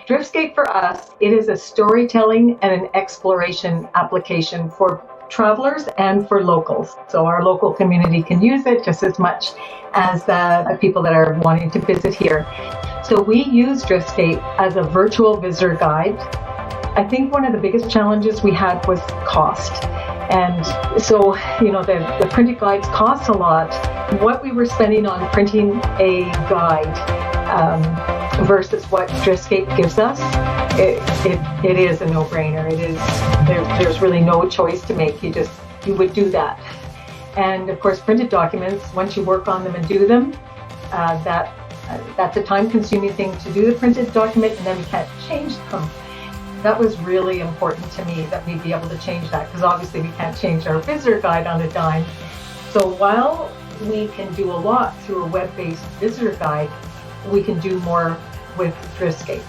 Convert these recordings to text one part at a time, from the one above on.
Driftscape for us, it is a storytelling and an exploration application for travelers and for locals. So our local community can use it just as much as the people that are wanting to visit here. So we use Driftscape as a virtual visitor guide. I think one of the biggest challenges we had was cost. And so, the printed guides cost a lot. What we were spending on printing a guide versus what Driftscape gives us, it is a no-brainer. There's really no choice to make. You would do that. And of course, printed documents, once you work on them and do them, that's a time-consuming thing to do the printed document, and then we can't change them. That was really important to me, that we'd be able to change that, because obviously we can't change our visitor guide on a dime. So while we can do a lot through a web-based visitor guide, we can do more with Driftscape.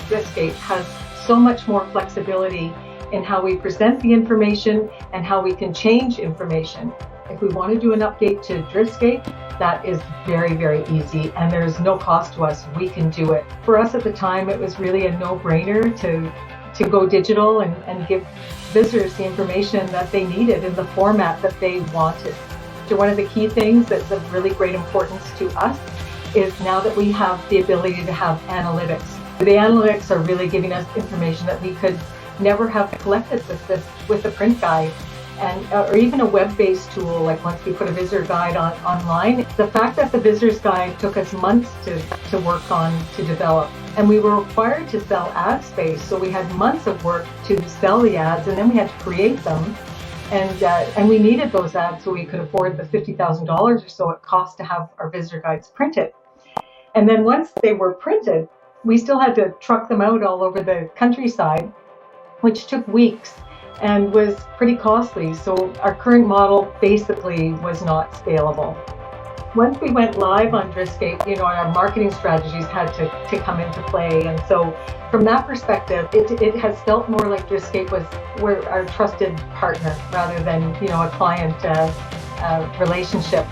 Driftscape has so much more flexibility in how we present the information and how we can change information. If we want to do an update to Driftscape, that is very, very easy, and there's no cost to us. We can do it. For us at the time, it was really a no-brainer to go digital and give visitors the information that they needed in the format that they wanted. So one of the key things that's of really great importance to us is now that we have the ability to have analytics. The analytics are really giving us information that we could never have collected with the print guide. Or even a web-based tool, like once we put a visitor guide online. The fact that the visitor's guide took us months to work on, to develop, and we were required to sell ad space, so we had months of work to sell the ads, and then we had to create them, and we needed those ads so we could afford the $50,000 or so it cost to have our visitor guides printed. And then once they were printed, we still had to truck them out all over the countryside, which took weeks and was pretty costly. So our current model basically was not scalable. Once we went live on Driftscape, our marketing strategies had to come into play. And so from that perspective, it has felt more like Driftscape was our trusted partner rather than, a client relationship.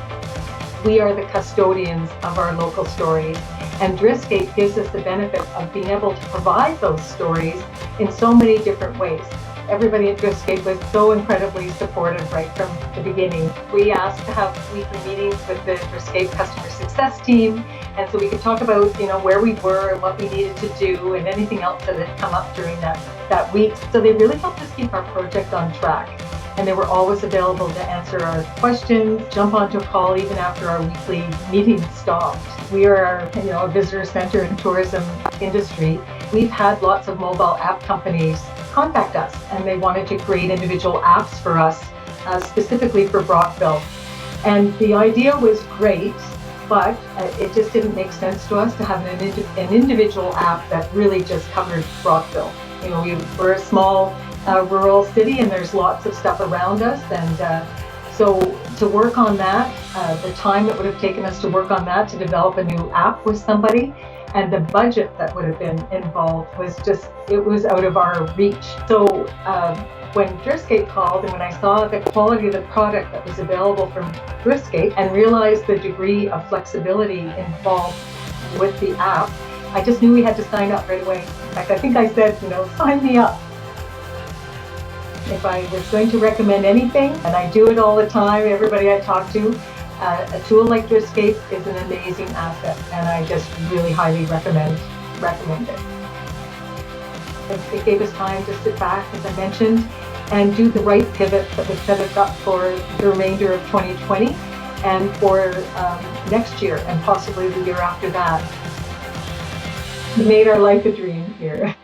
We are the custodians of our local stories, and Driftscape gives us the benefit of being able to provide those stories in so many different ways. Everybody at Driftscape was so incredibly supportive right from the beginning. We asked to have weekly meetings with the Driftscape customer success team, and so we could talk about where we were and what we needed to do and anything else that had come up during that week. So they really helped us keep our project on track, and they were always available to answer our questions, jump onto a call even after our weekly meetings stopped. We are a visitor center and tourism industry. We've had lots of mobile app companies contact us, and they wanted to create individual apps for us, specifically for Brockville. And the idea was great, but it just didn't make sense to us to have an individual app that really just covered Brockville. We're a small rural city, and there's lots of stuff around us, and so to work on that, the time it would have taken us to work on that, to develop a new app with somebody, and the budget that would have been involved it was out of our reach. So when Driftscape called, and when I saw the quality of the product that was available from Driftscape and realized the degree of flexibility involved with the app, I just knew we had to sign up right away. In fact, I think I said, sign me up. If I was going to recommend anything, and I do it all the time, everybody I talk to, a tool like Driftscape is an amazing asset, and I just really highly recommend it. It gave us time to sit back, as I mentioned, and do the right pivot that would set us up for the remainder of 2020 and for next year and possibly the year after that. It made our life a dream here.